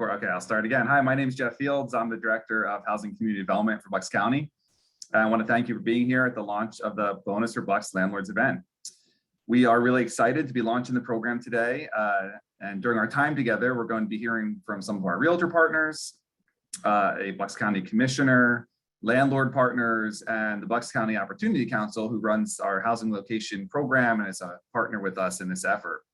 Okay, I'll start again. Hi, my name is Jeff Fields. I'm the Director of Housing Community Development for Bucks County. I want to thank you for being here at the launch of the Bonus for Bucks Landlords event. We are really excited to be launching the program today. And during our time together, we're going to be hearing from some of our realtor partners, a Bucks County commissioner, landlord partners, and the Bucks County Opportunity Council, who runs our housing location program and is a partner with us in this effort.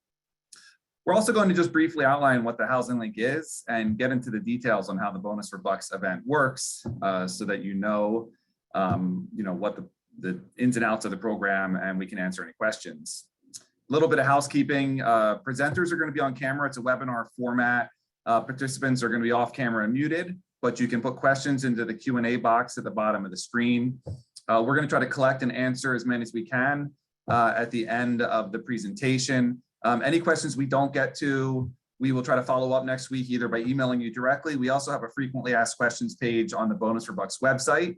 We're also going to just briefly outline what the Housing Link is and get into the details on how the Bonus for Bucks event works, so that you know what the ins and outs of the program, and we can answer any questions. A little bit of housekeeping. Presenters are going to be on camera. It's a webinar format. Participants are going to be off camera and muted, but you can put questions into the Q&A box at the bottom of the screen. We're going to try to collect and answer as many as we can at the end of the presentation. Any questions we don't get to, we will try to follow up next week, either by emailing you directly. We also have a frequently asked questions page on the Bonus for Bucks website.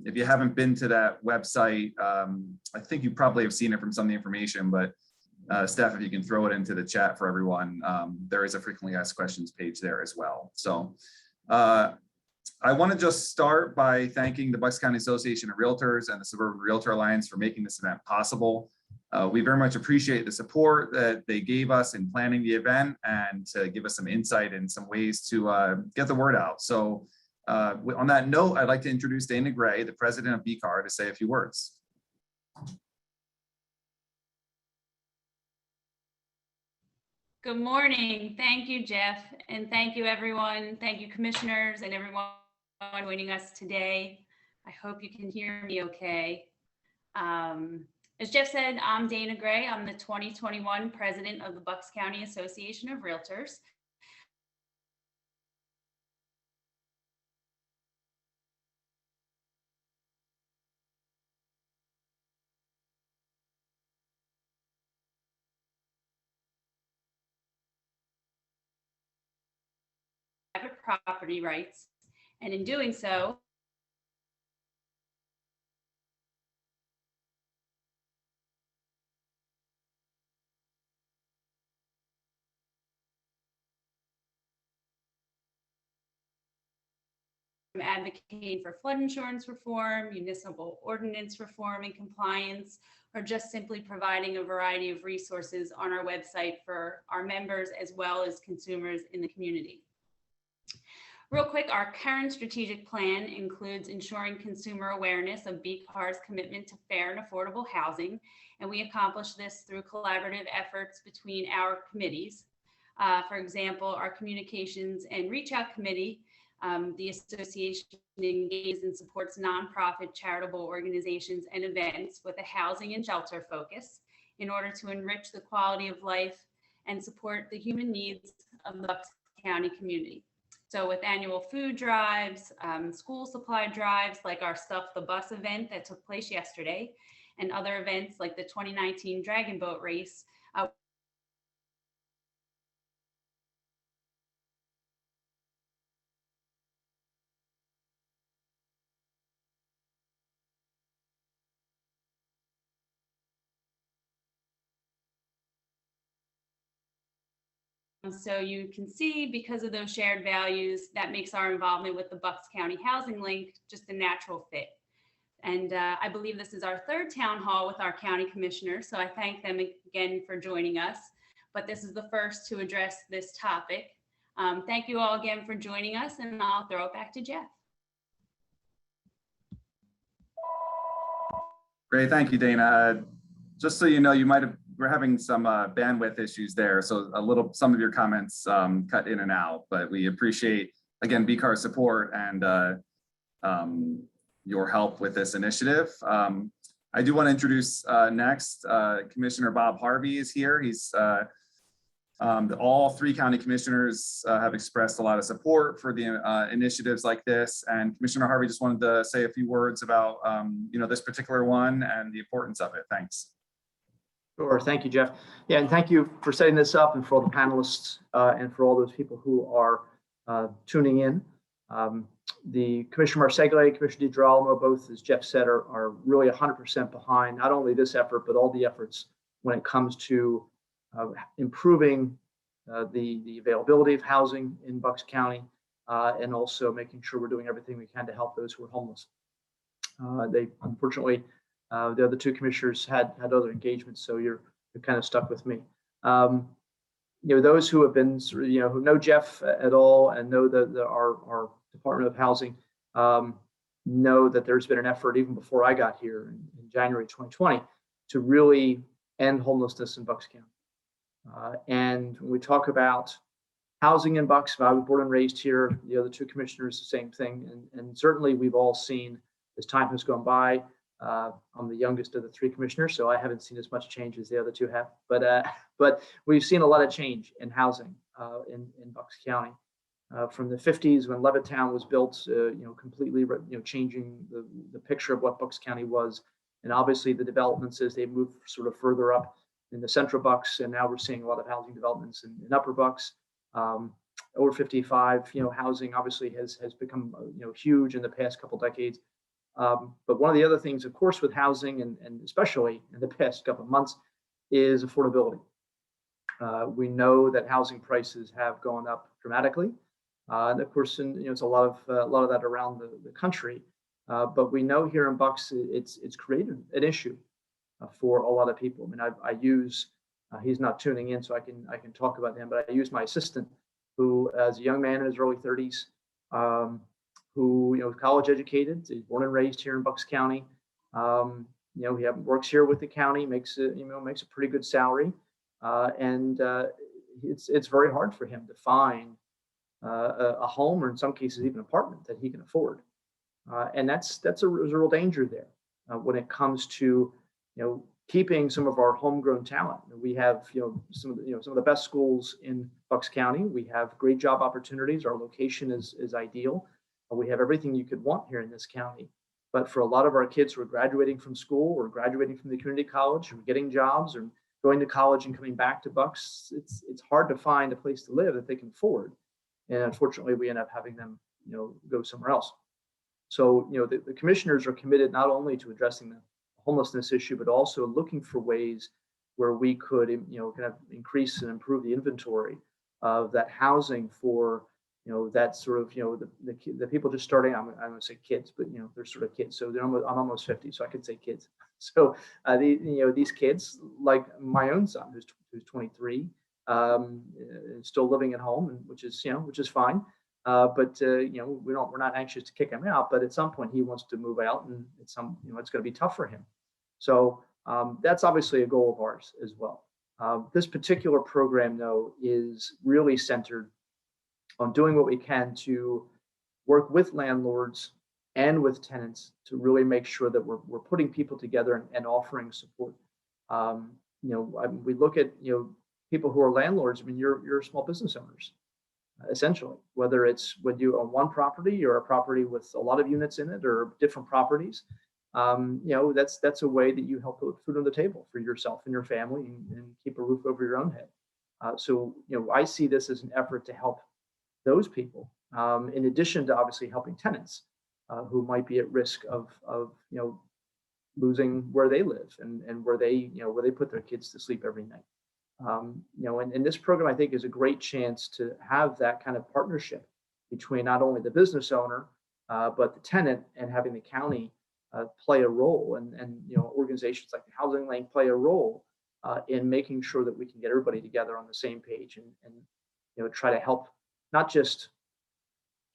If you haven't been to that website, I think you probably have seen it from some of the information, but Steph, if you can throw it into the chat for everyone, there is a frequently asked questions page there as well. So I want to just start by thanking the Bucks County Association of Realtors and the Suburban Realtor Alliance for making this event possible. We very much appreciate the support that they gave us in planning the event and to give us some insight and some ways to get the word out. So on that note, I'd like to introduce Dana Gray, the president of BCAR, to say a few words. Good morning. Thank you, Jeff, and thank you, everyone. Thank you, commissioners and everyone joining us today. I hope you can hear me okay. As Jeff said, I'm Dana Gray. I'm the 2021 president of the Bucks County Association of Realtors. Private property rights, and in doing so, I'm advocating for flood insurance reform, municipal ordinance reform and compliance, or just simply providing a variety of resources on our website for our members as well as consumers in the community. Real quick, our current strategic plan includes ensuring consumer awareness of BCAR's commitment to fair and affordable housing, and we accomplish this through collaborative efforts between our committees. For example, our Communications and Reach Out Committee, the association engages and supports nonprofit charitable organizations and events with a housing and shelter focus in order to enrich the quality of life and support the human needs of the Bucks County community. So with annual food drives, school supply drives like our Stuff the Bus event that took place yesterday, and other events like the 2019 Dragon Boat Race, so you can see, because of those shared values, that makes our involvement with the Bucks County Housing Link just a natural fit. And I believe this is our third town hall with our county commissioners, so I thank them again for joining us. But this is the first to address this topic. Thank you all again for joining us, and I'll throw it back to Jeff. Great, thank you, Dana. Just so you know, we're having some bandwidth issues there, so some of your comments cut in and out, but we appreciate, again, BCAR's support and your help with this initiative. I do want to introduce next, Commissioner Bob Harvey is here. He's all three county commissioners have expressed a lot of support for the initiatives like this, and Commissioner Harvey just wanted to say a few words about this particular one and the importance of it. Thanks. Sure. Thank you, Jeff. Yeah, and thank you for setting this up, and for all the panelists and for all those people who are tuning in. The Commissioner Marsegle, Commissioner DiGirolamo, both, as Jeff said, are really 100% behind not only this effort, but all the efforts when it comes to improving the availability of housing in Bucks County, and also making sure we're doing everything we can to help those who are homeless. They unfortunately, the other two commissioners had other engagements, so you're kind of stuck with me. Those who have been, who know Jeff at all and know our Department of Housing, know that there's been an effort even before I got here in January 2020 to really end homelessness in Bucks County. And when we talk about housing in Bucks, I was born and raised here. The other two commissioners, the same thing. And certainly we've all seen as time has gone by. I'm the youngest of the three commissioners, so I haven't seen as much change as the other two have. But we've seen a lot of change in housing in Bucks County. From the 50s when Levittown was built, completely, changing the picture of what Bucks County was. And obviously the developments as they move sort of further up in the central Bucks, and now we're seeing a lot of housing developments in upper Bucks. Over 55, housing obviously has become, huge in the past couple decades. But one of the other things, of course, with housing and especially in the past couple of months is affordability. We know that housing prices have gone up dramatically. And of course, it's a lot of that around the country. But we know here in Bucks, it's created an issue for a lot of people. I mean, I use, he's not tuning in, so I can talk about him, but I use my assistant, who as a young man in his early 30s, who college educated, he's born and raised here in Bucks County. He works here with the county, makes a pretty good salary, and it's very hard for him to find a home, or in some cases even an apartment that he can afford. And there's a real danger there when it comes to keeping some of our homegrown talent. We have some of the best schools in Bucks County. We have great job opportunities. Our location is ideal. We have everything you could want here in this county. But for a lot of our kids who are graduating from school or graduating from the community college or getting jobs or going to college and coming back to Bucks, it's hard to find a place to live that they can afford. And unfortunately, we end up having them, go somewhere else. So, the commissioners are committed not only to addressing the homelessness issue, but also looking for ways where we could, kind of increase and improve the inventory of that housing for, that sort of, the people just starting. I'm going to say kids, but they're sort of kids. So I'm almost 50, so I could say kids. So these kids, like my own son, who's 23. Still living at home, which is fine. But we're not anxious to kick him out. But at some point, he wants to move out, and it's going to be tough for him. So that's obviously a goal of ours as well. This particular program, though, is really centered on doing what we can to work with landlords and with tenants to really make sure that we're putting people together and offering support. We look at people who are landlords. I mean, you're small business owners, essentially, whether it's when you own one property or a property with a lot of units in it or different properties. That's a way that you help put food on the table for yourself and your family and keep a roof over your own head. So I see this as an effort to help those people, in addition to obviously helping tenants who might be at risk of losing where they live and where they put their kids to sleep every night. And this program, I think, is a great chance to have that kind of partnership between not only the business owner, but the tenant, and having the county play a role, and organizations like the Housing Link play a role in making sure that we can get everybody together on the same page and try to help not just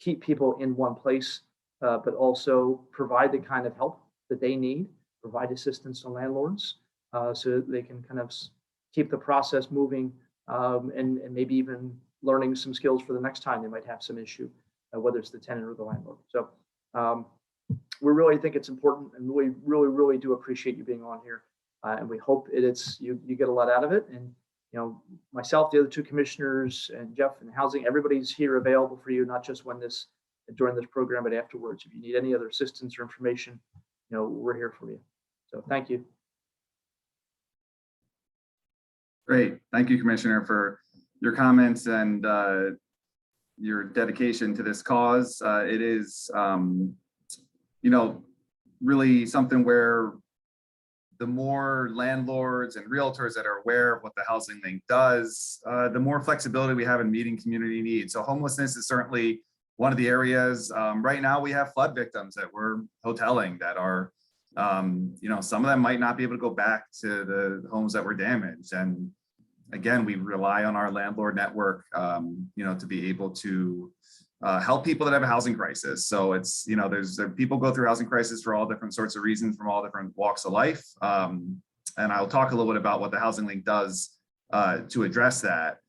keep people in one place, but also provide the kind of help that they need, provide assistance to landlords so that they can kind of keep the process moving, and maybe even learning some skills for the next time they might have some issue, whether it's the tenant or the landlord. So we really think it's important, and really do appreciate you being on here. And we hope you get a lot out of it. And myself, the other two commissioners, and Jeff and housing, everybody's here available for you, not just during this program, but afterwards. If you need any other assistance or information, we're here for you. So thank you. Great. Thank you, Commissioner, for your comments and your dedication to this cause. It is, really something where the more landlords and realtors that are aware of what the Housing Link does, the more flexibility we have in meeting community needs. So homelessness is certainly one of the areas. Right now we have flood victims that we're hoteling that are, some of them might not be able to go back to the homes that were damaged. And again, we rely on our landlord network, to be able to help people that have a housing crisis. So it's, people go through housing crisis for all different sorts of reasons from all different walks of life. And I'll talk a little bit about what the Housing Link does to address that.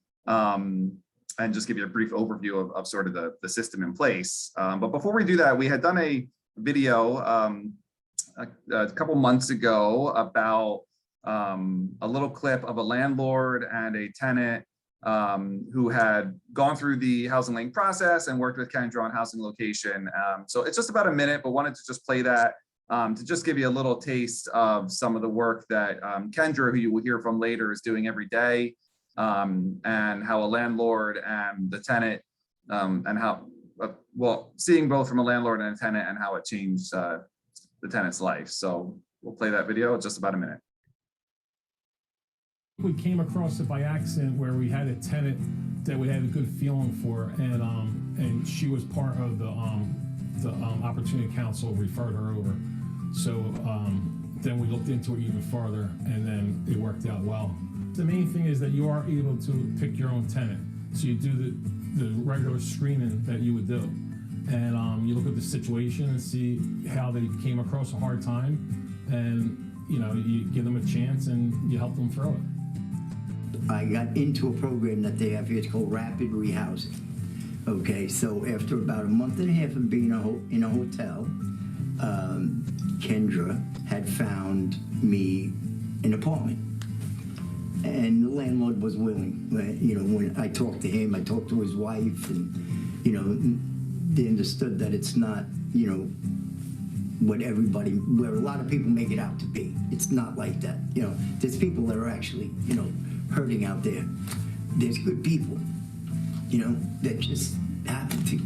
And just give you a brief overview of sort of the system in place. But before we do that, we had done a video a couple months ago about a little clip of a landlord and a tenant who had gone through the Housing Link process and worked with Kendra on housing location. So it's just about a minute, but wanted to just play that to just give you a little taste of some of the work that Kendra, who you will hear from later, is doing every day, and how a landlord and the tenant, and how, seeing both from a landlord and a tenant and how it changed the tenant's life. So we'll play that video. It's just about a minute. We came across it by accident where we had a tenant that we had a good feeling for, and she was part of the Opportunity Council referred her over. So then we looked into it even further, and then it worked out well. The main thing is that you are able to pick your own tenant. So you do the regular screening that you would do, and you look at the situation and see how they came across a hard time, and you give them a chance and you help them through it. I got into a program that they have here. It's called Rapid Rehousing. Okay, so after about a month and a half of being in a hotel, Kendra had found me an apartment. And the landlord was willing. When I talked to him, I talked to his wife, and, they understood that it's not, where a lot of people make it out to be. It's not like that. There's people that are actually, hurting out there. There's good people, that just happen to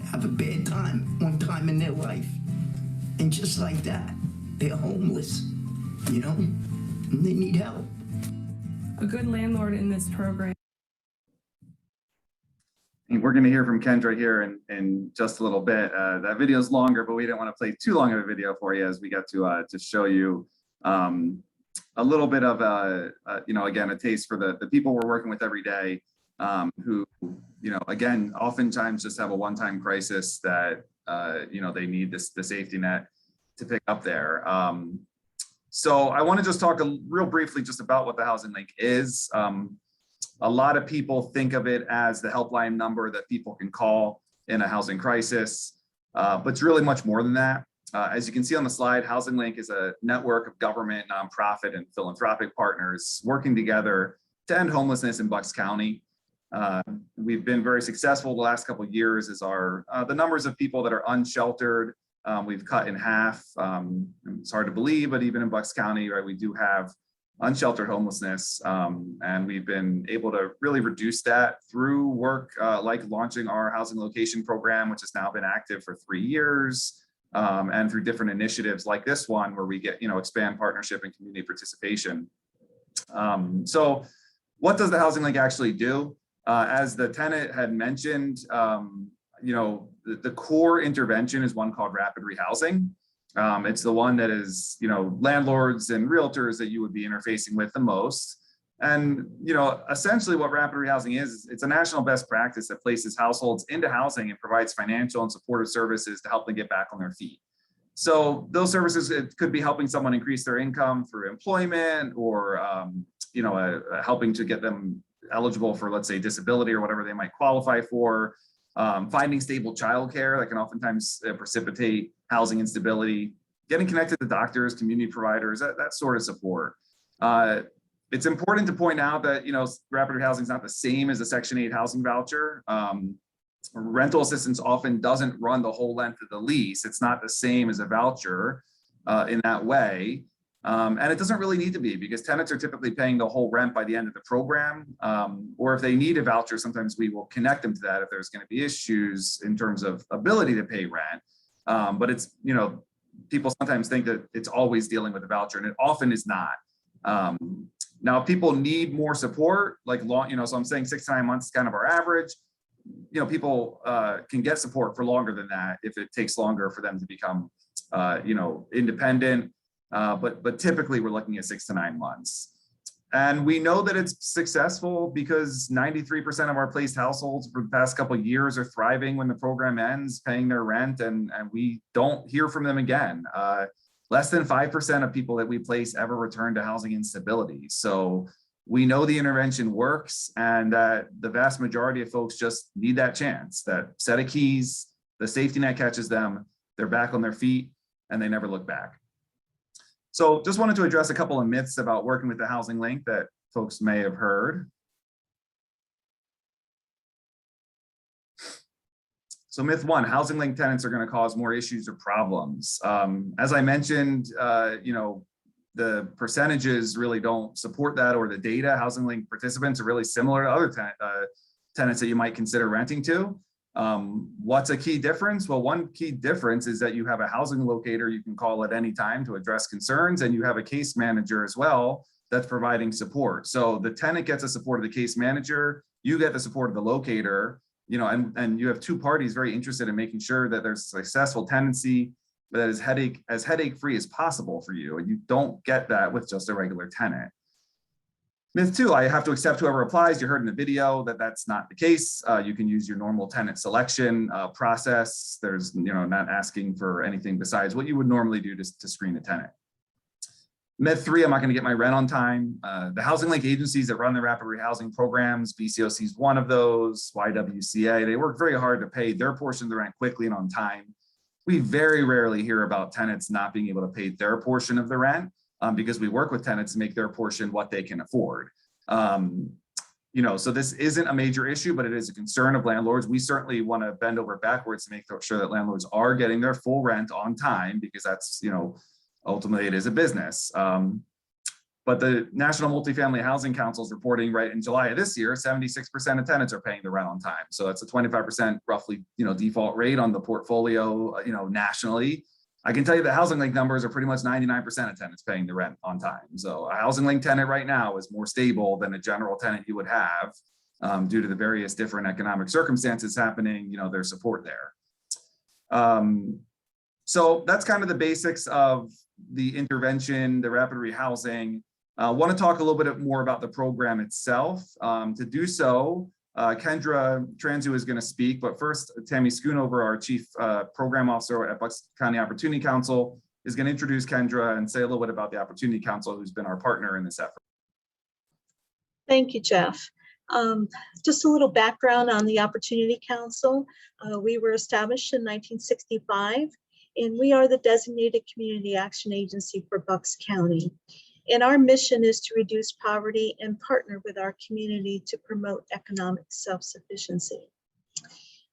have a bad time one time in their life. And just like that, they're homeless, and they need help. A good landlord in this program. And we're going to hear from Kendra here in just a little bit. That video is longer, but we didn't want to play too long of a video for you as we got to show you a little bit of again, a taste for the people we're working with every day, who, again, oftentimes just have a one-time crisis that, they need the safety net to pick up there. So I want to just talk real briefly just about what the Housing Link is. A lot of people think of it as the helpline number that people can call in a housing crisis, but it's really much more than that. As you can see on the slide, Housing Link is a network of government, nonprofit, and philanthropic partners working together to end homelessness in Bucks County. We've been very successful the last couple of years as the numbers of people that are unsheltered, we've cut in half. It's hard to believe, but even in Bucks County, right, we do have unsheltered homelessness, and we've been able to really reduce that through work like launching our housing location program, which has now been active for 3 years. And through different initiatives like this one, where we get, expand partnership and community participation. So what does the Housing Link actually do? As the tenant had mentioned, the core intervention is one called Rapid Rehousing. It's the one that is, landlords and realtors that you would be interfacing with the most. And, essentially what Rapid Rehousing is, it's a national best practice that places households into housing and provides financial and supportive services to help them get back on their feet. So those services, it could be helping someone increase their income through employment, or, helping to get them eligible for, let's say, disability or whatever they might qualify for, finding stable childcare that can oftentimes precipitate housing instability, getting connected to doctors, community providers, that sort of support. It's important to point out that, Rapid Rehousing is not the same as a Section 8 housing voucher. Rental assistance often doesn't run the whole length of the lease. It's not the same as a voucher in that way. And it doesn't really need to be, because tenants are typically paying the whole rent by the end of the program. Or if they need a voucher, sometimes we will connect them to that if there's going to be issues in terms of ability to pay rent. But it's, people sometimes think that it's always dealing with a voucher, and it often is not. Now, if people need more support, like long, so I'm saying 6 to 9 months is kind of our average. People can get support for longer than that if it takes longer for them to become, independent. But typically we're looking at 6 to 9 months. And we know that it's successful because 93% of our placed households for the past couple of years are thriving when the program ends, paying their rent, and we don't hear from them again. Less than 5% of people that we place ever return to housing instability. So we know the intervention works, and that the vast majority of folks just need that chance, that set of keys, the safety net catches them, they're back on their feet, and they never look back. So just wanted to address a couple of myths about working with the Housing Link that folks may have heard. So myth 1, Housing Link tenants are going to cause more issues or problems. As I mentioned, the percentages really don't support that, or the data. Housing Link participants are really similar to other tenants that you might consider renting to. What's a key difference? Well, one key difference is that you have a housing locator you can call at any time to address concerns, and you have a case manager as well that's providing support. So the tenant gets the support of the case manager, you get the support of the locator, and you have two parties very interested in making sure that there's successful tenancy that is headache-free as possible for you, and you don't get that with just a regular tenant. Myth 2, I have to accept whoever applies. You heard in the video that that's not the case. You can use your normal tenant selection process. There's, not asking for anything besides what you would normally do to screen a tenant. Myth 3, I'm not going to get my rent on time. The Housing Link agencies that run the rapid rehousing programs, BCOC is one of those, YWCA, they work very hard to pay their portion of the rent quickly and on time. We very rarely hear about tenants not being able to pay their portion of the rent because we work with tenants to make their portion what they can afford. So this isn't a major issue, but it is a concern of landlords. We certainly want to bend over backwards to make sure that landlords are getting their full rent on time, because that's, ultimately it is a business. But the National Multifamily Housing Council is reporting right in July of this year, 76% of tenants are paying the rent on time. So that's a 25% roughly, default rate on the portfolio, nationally. I can tell you the Housing Link numbers are pretty much 99% of tenants paying the rent on time. So a Housing Link tenant right now is more stable than a general tenant you would have due to the various different economic circumstances happening, there's support there. So that's kind of the basics of the intervention, the rapid rehousing. I want to talk a little bit more about the program itself. To do so, Kendra Transu is going to speak, but first, Tammy Schoonover, our Chief Program Officer at Bucks County Opportunity Council, is going to introduce Kendra and say a little bit about the Opportunity Council, who's been our partner in this effort. Thank you, Jeff. Just a little background on the Opportunity Council. We were established in 1965, and we are the designated community action agency for Bucks County. And our mission is to reduce poverty and partner with our community to promote economic self-sufficiency.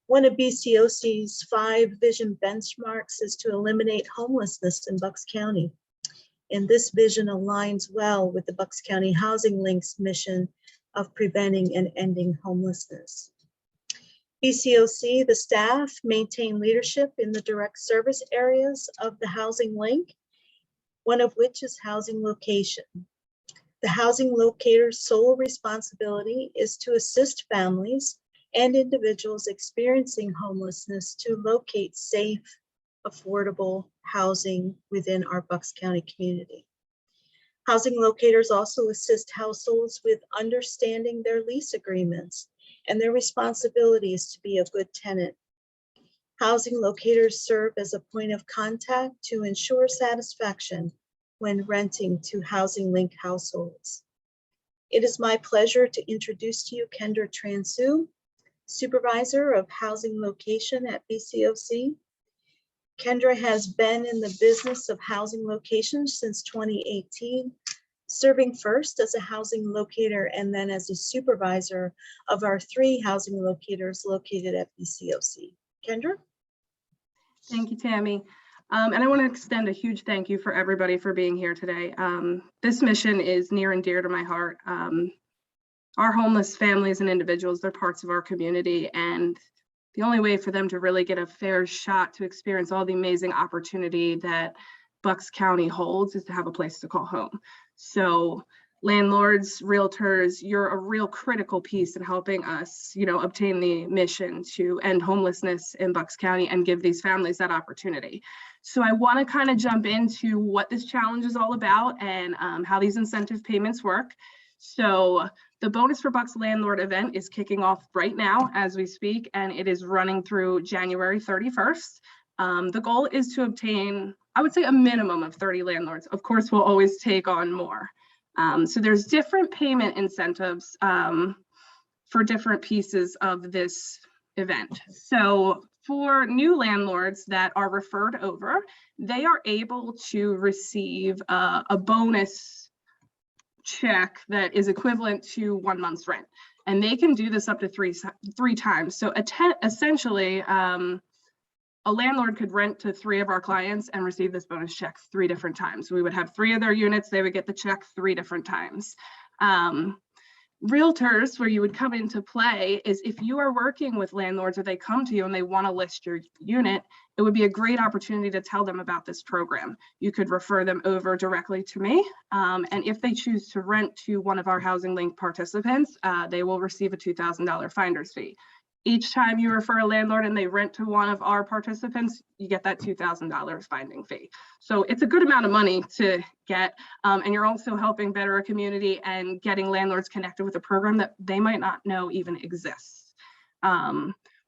One of BCOC's 5 vision benchmarks is to eliminate homelessness in Bucks County. And this vision aligns well with the Bucks County Housing Link's mission of preventing and ending homelessness. BCOC, the staff, maintain leadership in the direct service areas of the Housing Link, one of which is housing location. The housing locator's sole responsibility is to assist families and individuals experiencing homelessness to locate safe, affordable housing within our Bucks County community. Housing locators also assist households with understanding their lease agreements, and their responsibility is to be a good tenant. Housing locators serve as a point of contact to ensure satisfaction when renting to Housing Link households. It is my pleasure to introduce to you Kendra Transu, Supervisor of Housing Location at BCOC. Kendra has been in the business of housing location since 2018, serving first as a housing locator and then as a supervisor of our 3 housing locators located at BCOC. Kendra? Thank you, Tammy. And I want to extend a huge thank you for everybody for being here today. This mission is near and dear to my heart. Our homeless families and individuals, they're parts of our community, and the only way for them to really get a fair shot to experience all the amazing opportunity that Bucks County holds is to have a place to call home. So landlords, realtors, you're a real critical piece in helping us, obtain the mission to end homelessness in Bucks County and give these families that opportunity. So I want to kind of jump into what this challenge is all about and how these incentive payments work. So the Bonus for Bucks Landlord event is kicking off right now as we speak, and it is running through January 31st. The goal is to obtain, I would say, a minimum of 30 landlords. Of course, we'll always take on more. So there's different payment incentives for different pieces of this event. So for new landlords that are referred over, they are able to receive a bonus check that is equivalent to 1 month's rent. And they can do this up to three times. So essentially, a landlord could rent to 3 of our clients and receive this bonus check 3 different times. We would have 3 of their units, they would get the check 3 different times. Realtors, where you would come into play, is if you are working with landlords or they come to you and they want to list your unit, it would be a great opportunity to tell them about this program. You could refer them over directly to me. And if they choose to rent to one of our Housing Link participants, they will receive a $2,000 finder's fee. Each time you refer a landlord and they rent to one of our participants, you get that $2,000 finding fee. So it's a good amount of money to get, and you're also helping better a community and getting landlords connected with a program that they might not know even exists.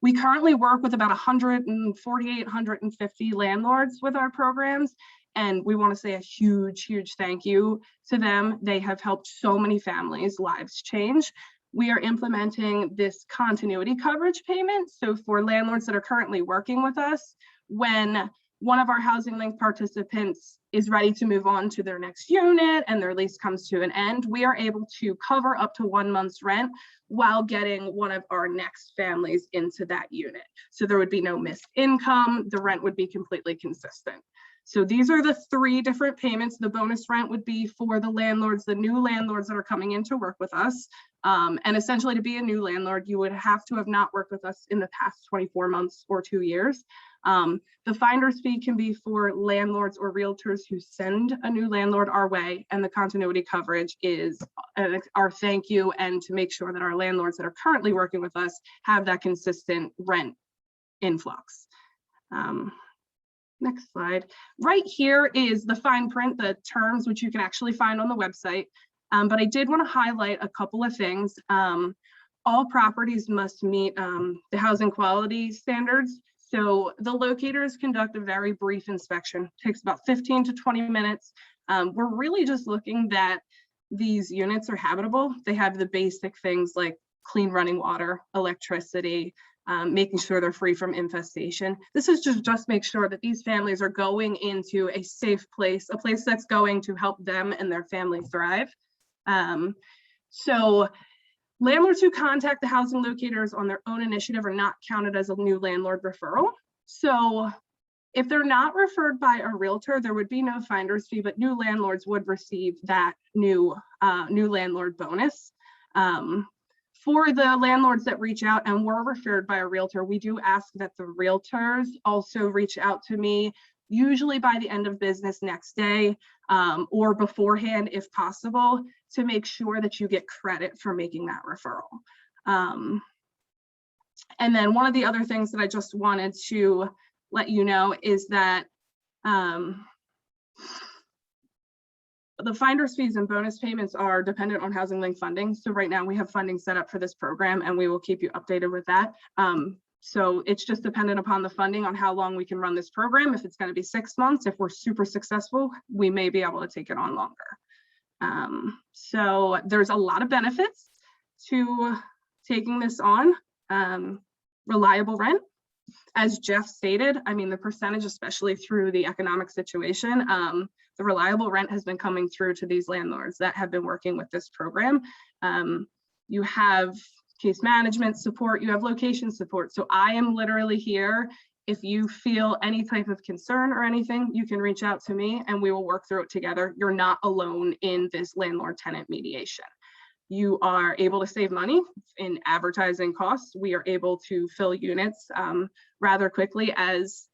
We currently work with about 148, 150 landlords with our programs, and we want to say a huge, huge thank you to them. They have helped so many families' lives change. We are implementing this continuity coverage payment. So for landlords that are currently working with us, when one of our Housing Link participants is ready to move on to their next unit and their lease comes to an end, we are able to cover up to 1 month's rent while getting one of our next families into that unit. So there would be no missed income, the rent would be completely consistent. So these are the 3 different payments. The bonus rent would be for the landlords, the new landlords that are coming in to work with us. And essentially, to be a new landlord, you would have to have not worked with us in the past 24 months or 2 years. The finder's fee can be for landlords or realtors who send a new landlord our way, and the continuity coverage is our thank you and to make sure that our landlords that are currently working with us have that consistent rent influx. Next slide. Right here is the fine print, the terms, which you can actually find on the website. But I did want to highlight a couple of things. All properties must meet the housing quality standards. So the locators conduct a very brief inspection. It takes about 15 to 20 minutes. We're really just looking that these units are habitable. They have the basic things like clean running water, electricity, making sure they're free from infestation. This is just make sure that these families are going into a safe place, a place that's going to help them and their family thrive. So landlords who contact the housing locators on their own initiative are not counted as a new landlord referral. So if they're not referred by a realtor, there would be no finder's fee, but new landlords would receive that new landlord bonus. For the landlords that reach out and were referred by a realtor, we do ask that the realtors also reach out to me, usually by the end of business next day or beforehand if possible, to make sure that you get credit for making that referral. And then one of the other things that I just wanted to let you know is that the finder's fees and bonus payments are dependent on Housing Link funding. So right now we have funding set up for this program and we will keep you updated with that. So it's just dependent upon the funding on how long we can run this program. If it's going to be 6 months, if we're super successful, we may be able to take it on longer. So there's a lot of benefits to taking this on. Reliable rent, as Jeff stated, I mean, the percentage, especially through the economic situation, the reliable rent has been coming through to these landlords that have been working with this program. You have case management support, you have location support. So I am literally here. If you feel any type of concern or anything, you can reach out to me and we will work through it together. You're not alone in this landlord tenant mediation. You are able to save money in advertising costs. We are able to fill units rather quickly, as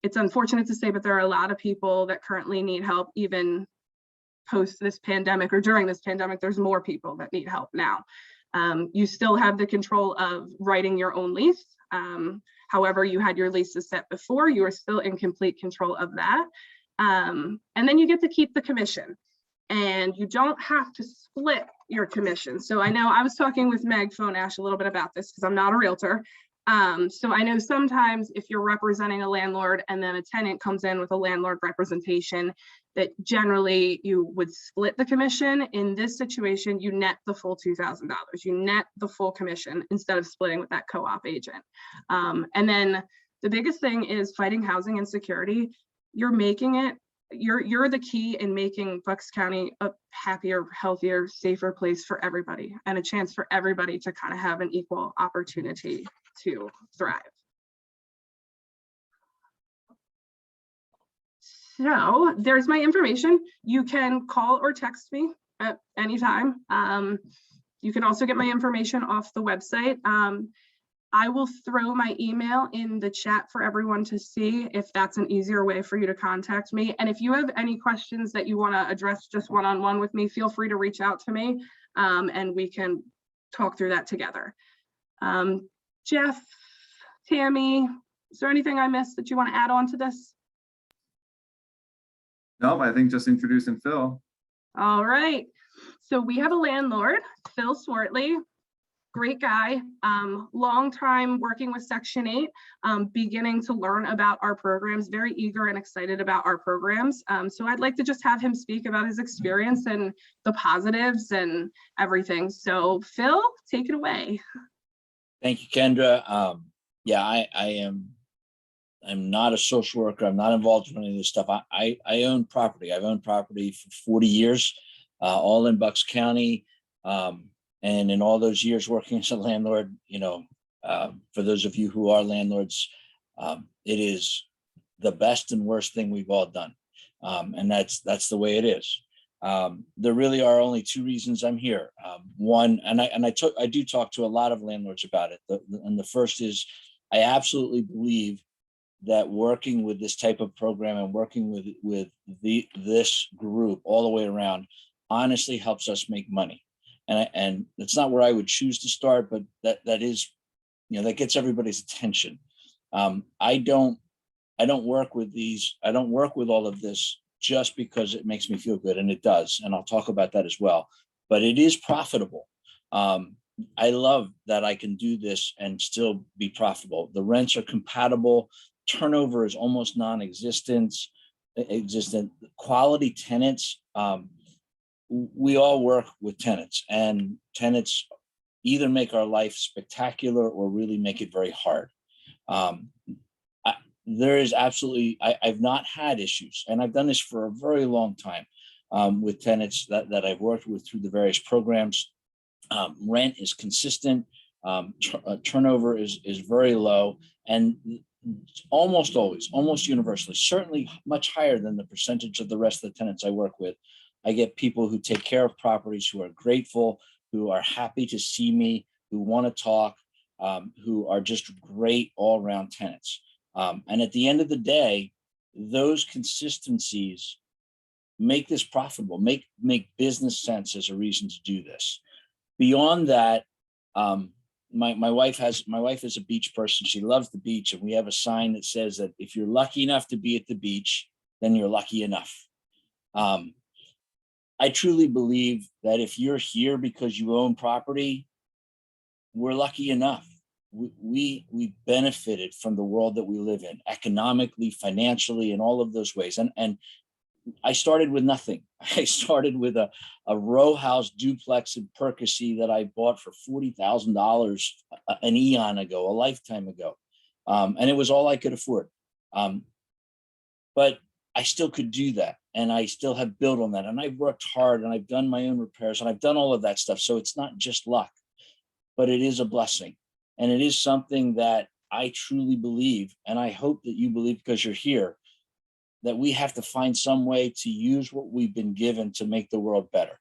it's unfortunate to say, but there are a lot of people that currently need help even post this pandemic or during this pandemic. There's more people that need help now. You still have the control of writing your own lease. However, you had your leases set before, you are still in complete control of that. And then you get to keep the commission, and you don't have to split your commission. So I know I was talking with Meg Phonash a little bit about this because I'm not a realtor. So I know sometimes if you're representing a landlord and then a tenant comes in with a landlord representation, that generally you would split the commission. In this situation, you net the full $2,000. You net the full commission instead of splitting with that co-op agent. And then the biggest thing is fighting housing insecurity. You're making it, you're the key in making Bucks County a happier, healthier, safer place for everybody, and a chance for everybody to kind of have an equal opportunity to thrive. So there's my information. You can call or text me at any time. You can also get my information off the website. I will throw my email in the chat for everyone to see if that's an easier way for you to contact me. And if you have any questions that you want to address just one-on-one with me, feel free to reach out to me and we can talk through that together. Jeff, Tammy, is there anything I missed that you want to add on to this? No, I think just introducing Phil. All right. So we have a landlord, Phil Swartley. Great guy, long time working with Section 8, beginning to learn about our programs, very eager and excited about our programs. So I'd like to just have him speak about his experience and the positives and everything. So Phil, take it away. Thank you, Kendra. Yeah, I'm not a social worker. I'm not involved in any of this stuff. I own property. I've owned property for 40 years, all in Bucks County. And in all those years working as a landlord, you know, for those of you who are landlords, it is the best and worst thing we've all done. And that's the way it is. There really are only two reasons I'm here. One, and I do talk to a lot of landlords about it. And the first is, I absolutely believe that working with this type of program and working with this group all the way around honestly helps us make money. And that's not where I would choose to start, but that is, you know, that gets everybody's attention. I don't work with these. I don't work with all of this just because it makes me feel good, and it does. And I'll talk about that as well. But it is profitable. I love that I can do this and still be profitable. The rents are compatible. Turnover is almost non-existent. Quality tenants. We all work with tenants, and tenants either make our life spectacular or really make it very hard. There is absolutely, I've not had issues, and I've done this for a very long time with tenants that I've worked with through the various programs. Rent is consistent, turnover is very low, and almost always, almost universally, certainly much higher than the percentage of the rest of the tenants I work with. I get people who take care of properties, who are grateful, who are happy to see me, who want to talk, who are just great all-around tenants. And at the end of the day, those consistencies make this profitable, make business sense as a reason to do this. Beyond that, my wife is a beach person. She loves the beach, and we have a sign that says that if you're lucky enough to be at the beach, then you're lucky enough. I truly believe that if you're here because you own property, we're lucky enough. We benefited from the world that we live in, economically, financially, in all of those ways. And I started with nothing. I started with a row house duplex in Percy that I bought for $40,000 an eon ago, a lifetime ago. And it was all I could afford. But I still could do that. And I still have built on that. And I've worked hard, and I've done my own repairs, and I've done all of that stuff. So it's not just luck, but it is a blessing. And it is something that I truly believe, and I hope that you believe because you're here, that we have to find some way to use what we've been given to make the world better.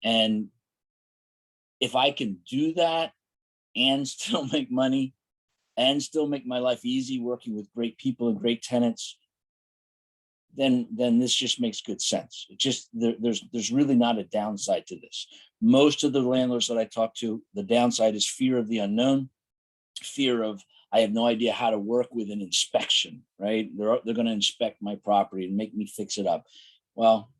And if I can do that and still make money and still make my life easy working with great people and great tenants, then this just makes good sense. It just, there's really not a downside to this. Most of the landlords that I talk to, the downside is fear of the unknown, fear of, I have no idea how to work with an inspection, right? They're going to inspect my property and make me fix it up. Well,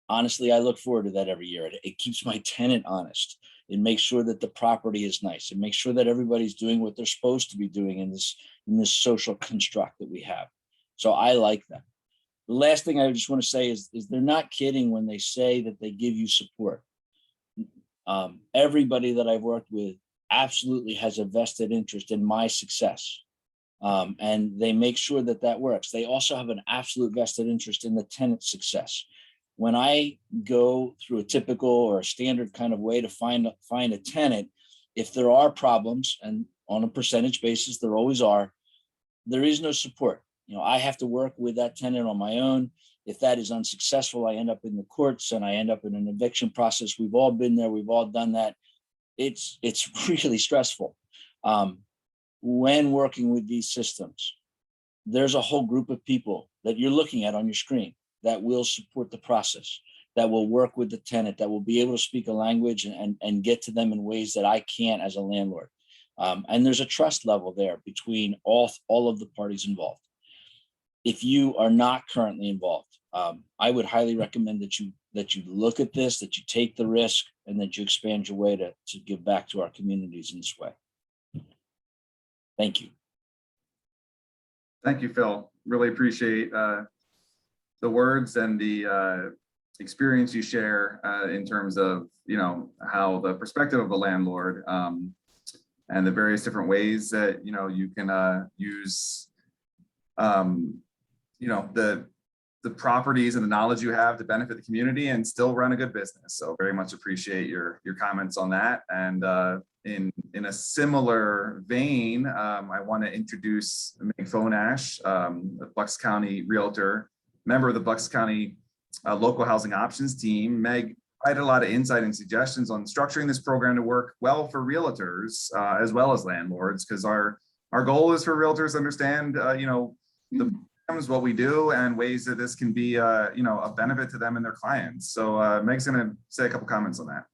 honestly, I look forward to that every year. It keeps my tenant honest. It makes sure that the property is nice. It makes sure that everybody's doing what they're supposed to be doing in this social construct that we have. So I like that. The last thing I just want to say is they're not kidding when they say that they give you support. Everybody that I've worked with absolutely has a vested interest in my success. And they make sure that that works. They also have an absolute vested interest in the tenant's success. When I go through a typical or a standard kind of way to find a tenant, if there are problems, and on a percentage basis, there always are, there is no support. You know, I have to work with that tenant on my own. If that is unsuccessful, I end up in the courts and I end up in an eviction process. We've all been there. We've all done that. It's really stressful. When working with these systems, there's a whole group of people that you're looking at on your screen that will support the process, that will work with the tenant, that will be able to speak a language and get to them in ways that I can't as a landlord. And there's a trust level there between all of the parties involved. If you are not currently involved, I would highly recommend that you look at this, that you take the risk, and that you expand your way to give back to our communities in this way. Thank you. Thank you, Phil. Really appreciate the words and the experience you share in terms of, you know, how the perspective of the landlord and the various different ways that, you know, you can use, you know, the properties and the knowledge you have to benefit the community and still run a good business. So very much appreciate your comments on that. And in a similar vein, I want to introduce Meg Fonash, a Bucks County realtor, member of the Bucks County local housing options team. Meg provided a lot of insight and suggestions on structuring this program to work well for realtors as well as landlords, because our goal is for realtors to understand, you know, the programs, what we do, and ways that this can be, you know, a benefit to them and their clients. So Meg's going to say a couple comments on that.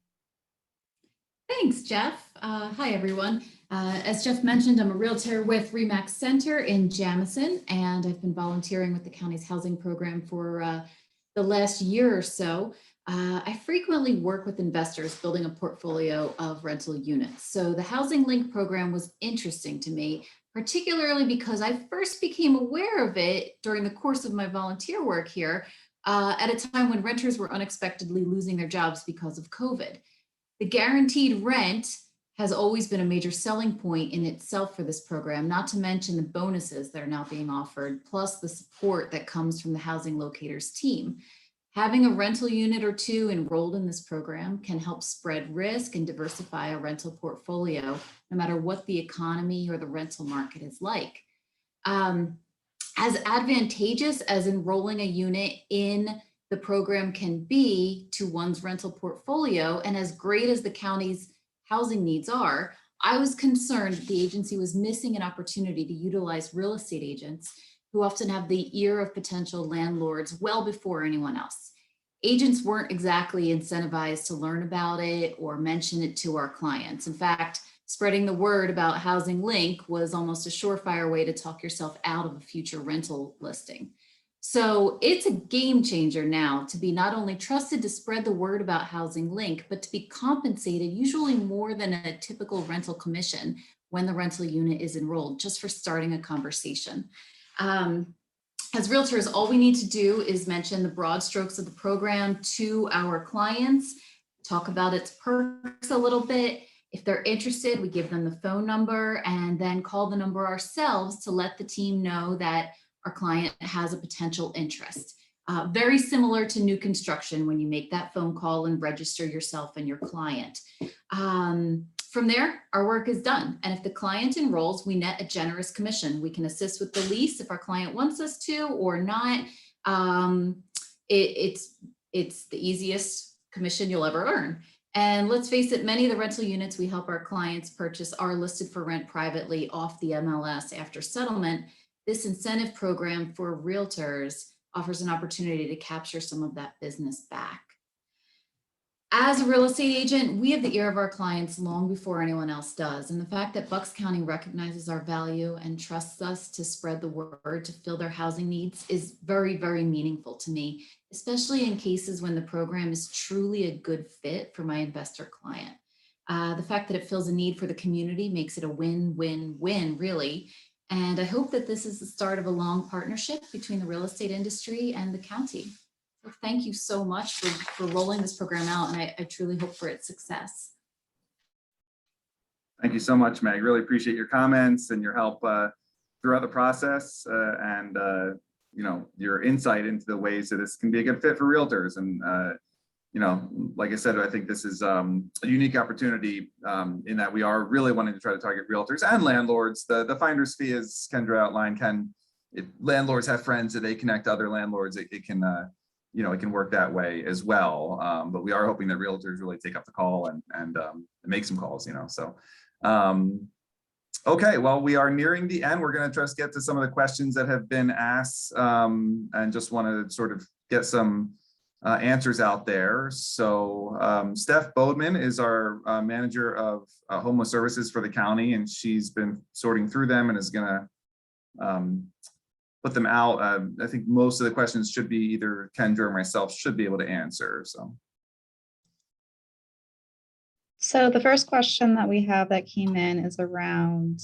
Thanks, Jeff. Hi, everyone. As Jeff mentioned, I'm a realtor with RE/MAX Center in Jamison, and I've been volunteering with the county's housing program for the last year or so. I frequently work with investors building a portfolio of rental units. So the Housing Link program was interesting to me, particularly because I first became aware of it during the course of my volunteer work here at a time when renters were unexpectedly losing their jobs because of COVID. The guaranteed rent has always been a major selling point in itself for this program, not to mention the bonuses that are now being offered, plus the support that comes from the Housing Locators team. Having a rental unit or two enrolled in this program can help spread risk and diversify a rental portfolio, no matter what the economy or the rental market is like. As advantageous as enrolling a unit in the program can be to one's rental portfolio, and as great as the county's housing needs are, I was concerned that the agency was missing an opportunity to utilize real estate agents who often have the ear of potential landlords well before anyone else. Agents weren't exactly incentivized to learn about it or mention it to our clients. In fact, spreading the word about Housing Link was almost a surefire way to talk yourself out of a future rental listing. So it's a game changer now to be not only trusted to spread the word about Housing Link, but to be compensated usually more than a typical rental commission when the rental unit is enrolled, just for starting a conversation. As realtors, all we need to do is mention the broad strokes of the program to our clients, talk about its perks a little bit. If they're interested, we give them the phone number and then call the number ourselves to let the team know that our client has a potential interest. Very similar to new construction when you make that phone call and register yourself and your client. From there, our work is done. And if the client enrolls, we net a generous commission. We can assist with the lease if our client wants us to or not. It's the easiest commission you'll ever earn. And let's face it, many of the rental units we help our clients purchase are listed for rent privately off the MLS after settlement. This incentive program for realtors offers an opportunity to capture some of that business back. As a real estate agent, we have the ear of our clients long before anyone else does. And the fact that Bucks County recognizes our value and trusts us to spread the word to fill their housing needs is very, very meaningful to me, especially in cases when the program is truly a good fit for my investor client. The fact that it fills a need for the community makes it a win-win-win, really. And I hope that this is the start of a long partnership between the real estate industry and the county. So thank you so much for rolling this program out, and I truly hope for its success. Thank you so much, Meg. Really appreciate your comments and your help throughout the process and you know, your insight into the ways that this can be a good fit for realtors. And you know, like I said, I think this is a unique opportunity in that we are really wanting to try to target realtors and landlords. The finder's fee, as Kendra outlined, if landlords have friends that they connect to other landlords, it can you know, it can work that way as well. But we are hoping that realtors really take up the call and make some calls, you know, so. Okay, well, we are nearing the end. We're going to just get to some of the questions that have been asked and just want to sort of get some answers out there. So Steph Bodman is our manager of homeless services for the county, and she's been sorting through them and is going to put them out. I think most of the questions should be either Kendra or myself should be able to answer. So the first question that we have that came in is around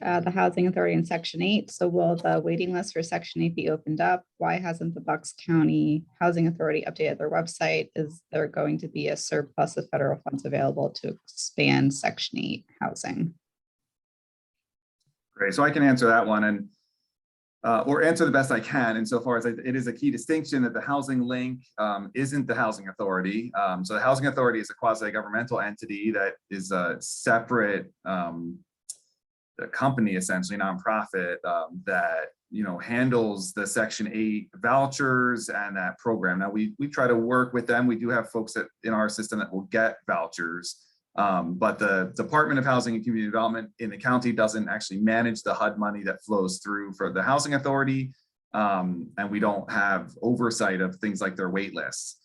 the Housing Authority in Section 8. So will the waiting list for Section 8 be opened up? Why hasn't the Bucks County Housing Authority updated their website? Is there going to be a surplus of federal funds available to expand Section 8 housing? Great, so I can answer that one and or answer the best I can insofar as it is a key distinction that the Housing Link isn't the Housing Authority. So the Housing Authority is a quasi-governmental entity that is a separate company, essentially nonprofit, that, you know, handles the Section 8 vouchers and that program. Now we try to work with them. We do have folks in our system that will get vouchers. But the Department of Housing and Community Development in the county doesn't actually manage the HUD money that flows through for the Housing Authority. And we don't have oversight of things like their wait lists.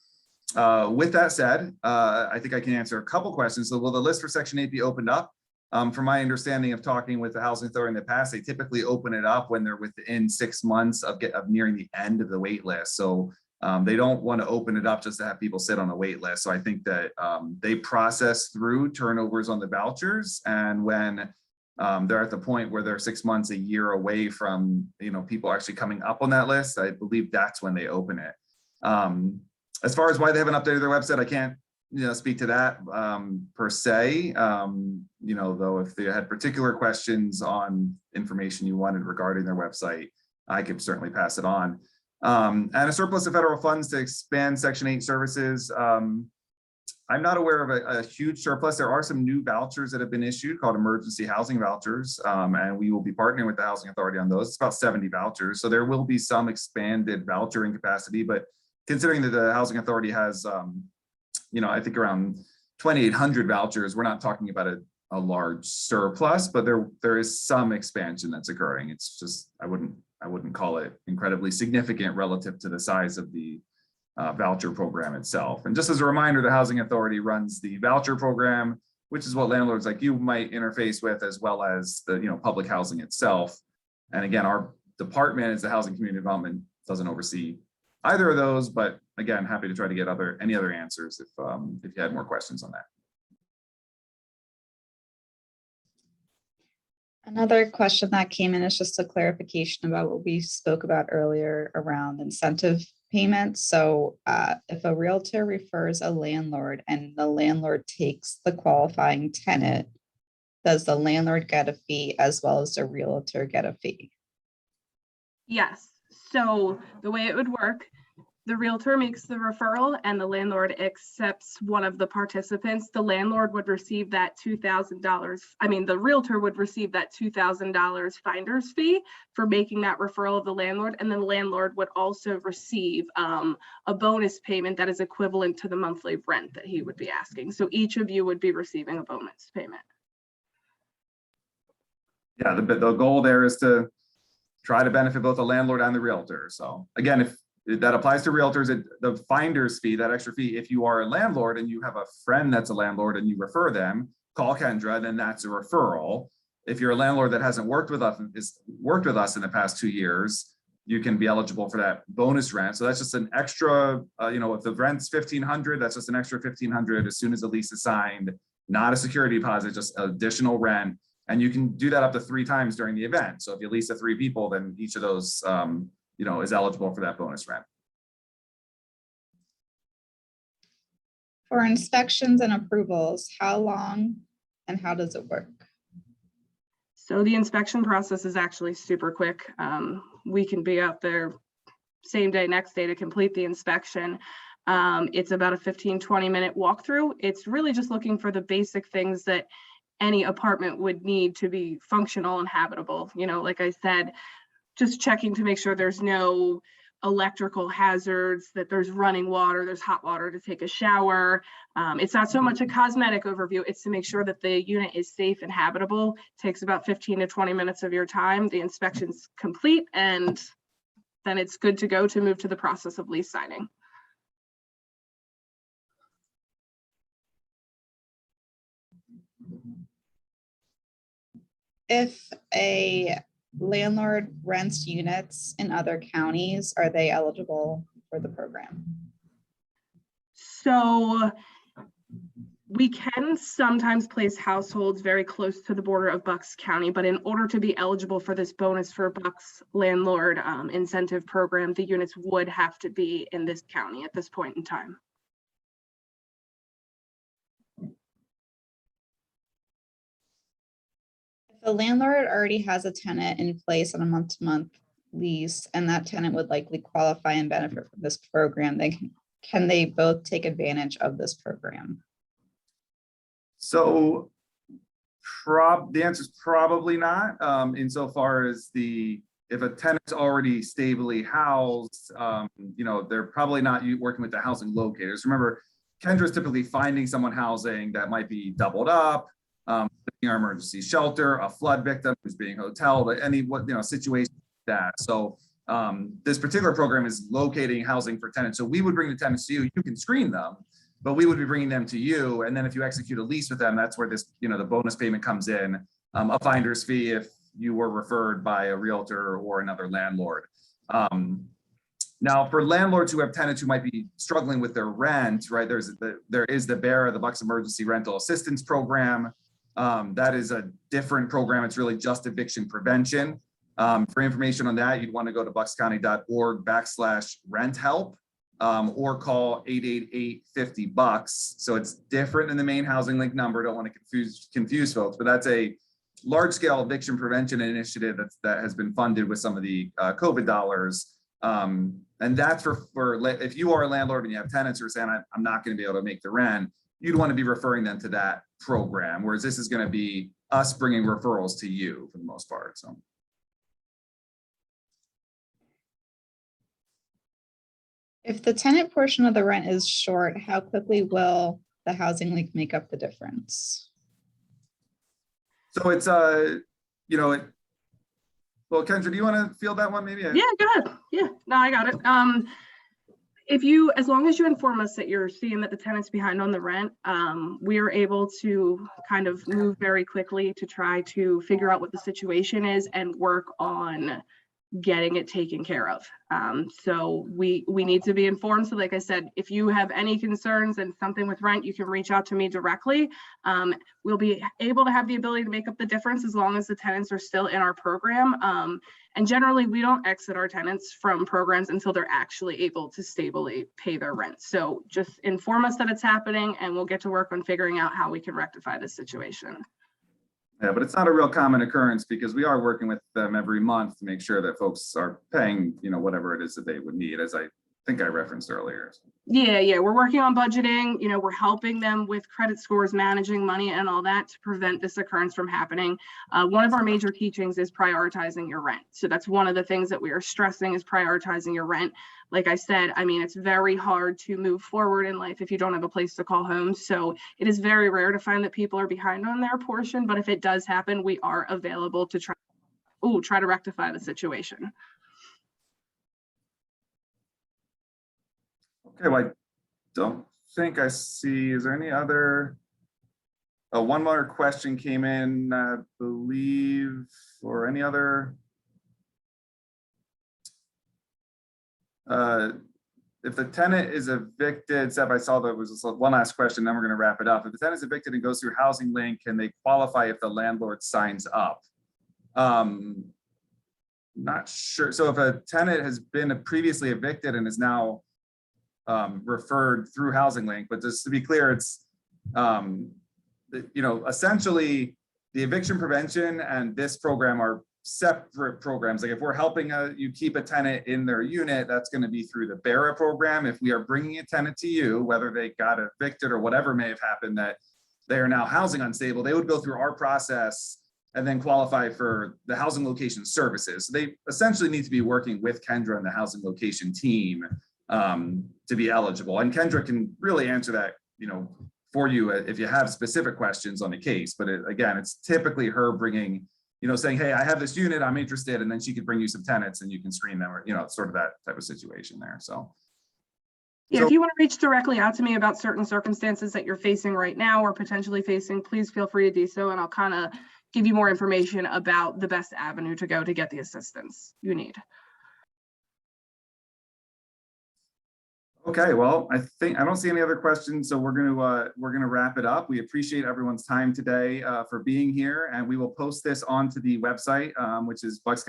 With that said, I think I can answer a couple questions. So will the list for Section 8 be opened up? From my understanding of talking with the Housing Authority in the past, they typically open it up when they're within 6 months of nearing the end of the wait list. So they don't want to open it up just to have people sit on a wait list. So I think that they process through turnovers on the vouchers, and when they're at the point where they're 6 months, a year away from, you know, people actually coming up on that list, I believe that's when they open it. As far as why they haven't updated their website, I can't, you know, speak to that per se. You know, though, if they had particular questions on information you wanted regarding their website, I could certainly pass it on. And a surplus of federal funds to expand Section 8 services. I'm not aware of a huge surplus. There are some new vouchers that have been issued called emergency housing vouchers, and we will be partnering with the Housing Authority on those. It's about 70 vouchers. So there will be some expanded vouchering capacity, but considering that the Housing Authority has, you know, I think around 2,800 vouchers, we're not talking about a large surplus, but there is some expansion that's occurring. It's just, I wouldn't call it incredibly significant relative to the size of the voucher program itself. And just as a reminder, the Housing Authority runs the voucher program, which is what landlords like you might interface with, as well as the, you know, public housing itself. And again, our department as the Housing Community Development doesn't oversee either of those, but again, happy to try to get any other answers if you had more questions on that. Another question that came in is just a clarification about what we spoke about earlier around incentive payments. So if a realtor refers a landlord and the landlord takes the qualifying tenant, does the landlord get a fee as well as the realtor get a fee? Yes. So the way it would work The realtor makes the referral and the landlord accepts one of the participants. The landlord would receive that $2,000. I mean, the realtor would receive that $2,000 finder's fee for making that referral of the landlord. And then the landlord would also receive a bonus payment that is equivalent to the monthly rent that he would be asking. So each of you would be receiving a bonus payment. Yeah, the goal there is to try to benefit both the landlord and the realtor. So again, if that applies to realtors, the finder's fee, that extra fee, if you are a landlord and you have a friend that's a landlord and you refer them, call Kendra, then that's a referral. If you're a landlord that hasn't worked with us in the past 2 years, you can be eligible for that bonus rent. So that's just an extra, if the rent's $1,500, that's just an extra $1,500 as soon as the lease is signed, not a security deposit, just additional rent. And you can do that up to 3 times during the event. So if you lease to 3 people, then each of those, is eligible for that bonus rent. For inspections and approvals, how long and how does it work? So the inspection process is actually super quick. We can be out there same day, next day to complete the inspection. It's about a 15-20 minute walkthrough. It's really just looking for the basic things that any apartment would need to be functional and habitable. Like I said, just checking to make sure there's no electrical hazards, that there's running water, there's hot water to take a shower. It's not so much a cosmetic overview, it's to make sure that the unit is safe and habitable. It takes about 15 to 20 minutes of your time. The inspection's complete, and then it's good to go to move to the process of lease signing. If a landlord rents units in other counties, are they eligible for the program? So we can sometimes place households very close to the border of Bucks County, but in order to be eligible for this bonus for Bucks landlord incentive program, the units would have to be in this county at this point in time. The landlord already has a tenant in place on a month-to-month lease, and that tenant would likely qualify and benefit from this program. Can they both take advantage of this program? So the answer is probably not, insofar as if a tenant's already stably housed, they're probably not working with the housing locators. Remember, Kendra's typically finding someone housing that might be doubled up, our emergency shelter, a flood victim who's being hoteled, situation like that. So this particular program is locating housing for tenants. So we would bring the tenants to you. You can screen them, but we would be bringing them to you. And then if you execute a lease with them, that's where this, the bonus payment comes in, a finder's fee if you were referred by a realtor or another landlord. Now, for landlords who have tenants who might be struggling with their rent, right? There is the BEAR, the Bucks Emergency Rental Assistance Program. That is a different program. It's really just eviction prevention. For information on that, you'd want to go to buckscounty.org/rent help or call 888-50-BUCKS. So it's different than the main housing link number. Don't want to confuse folks, but that's a large scale eviction prevention initiative that has been funded with some of the COVID dollars. And that's for if you are a landlord and you have tenants who are saying, I'm not going to be able to make the rent, you'd want to be referring them to that program, whereas this is going to be us bringing referrals to you for the most part. So. If the tenant portion of the rent is short, how quickly will the housing link make up the difference? So it's, well, Kendra, do you want to field that one maybe? Yeah, go ahead. Yeah, no, I got it. As long as you inform us that you're seeing that the tenant's behind on the rent, we are able to kind of move very quickly to try to figure out what the situation is and work on getting it taken care of. So we need to be informed. So like I said, if you have any concerns and something with rent, you can reach out to me directly. We'll be able to have the ability to make up the difference as long as the tenants are still in our program. And generally we don't exit our tenants from programs until they're actually able to stably pay their rent. So just inform us that it's happening and we'll get to work on figuring out how we can rectify this situation. Yeah, but it's not a real common occurrence because we are working with them every month to make sure that folks are paying, whatever it is that they would need. As I think I referenced earlier. Yeah, we're working on budgeting. You know, we're helping them with credit scores, managing money and all that to prevent this occurrence from happening. One of our major teachings is prioritizing your rent. So that's one of the things that we are stressing is prioritizing your rent. Like I said, I mean, it's very hard to move forward in life if you don't have a place to call home. So it is very rare to find that people are behind on their portion, but if it does happen, we are available to try to rectify the situation. Okay, well, I don't think I see, is there any other? One more question came in, I believe, or any other? If the tenant is evicted, Seth, I saw there was one last question, then we're gonna wrap it up. If the tenant is evicted and goes through Housing Link, can they qualify if the landlord signs up? Not sure. So if a tenant has been previously evicted and is now referred through Housing Link, but just to be clear, it's essentially the eviction prevention and this program are separate programs. Like if we're helping you keep a tenant in their unit, that's going to be through the BERA program. If we are bringing a tenant to you, whether they got evicted or whatever may have happened, that they are now housing unstable, they would go through our process and then qualify for the housing location services. So they essentially need to be working with Kendra and the housing location team to be eligible. And Kendra can really answer that, for you if you have specific questions on the case. But again, it's typically her bringing, saying, hey, I have this unit, I'm interested. And then she could bring you some tenants and you can screen them, or, sort of that type of situation there. So. Yeah, if you want to reach directly out to me about certain circumstances that you're facing right now or potentially facing, please feel free to do so. And I'll kind of give you more information about the best avenue to go to get the assistance you need. Okay, well, I don't see any other questions, so we're gonna wrap it up. We appreciate everyone's time today for being here, and we will post this onto the website, which is Bucks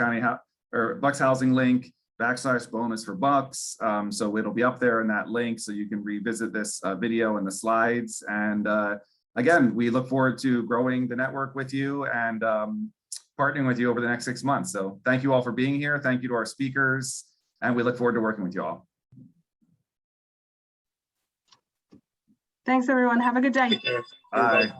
Housing Link /bonus for Bucks. So it'll be up there in that link, so you can revisit this video and the slides. And again, we look forward to growing the network with you and partnering with you over the next 6 months. So thank you all for being here. Thank you to our speakers, and we look forward to working with you all. Thanks, everyone. Have a good day. Bye.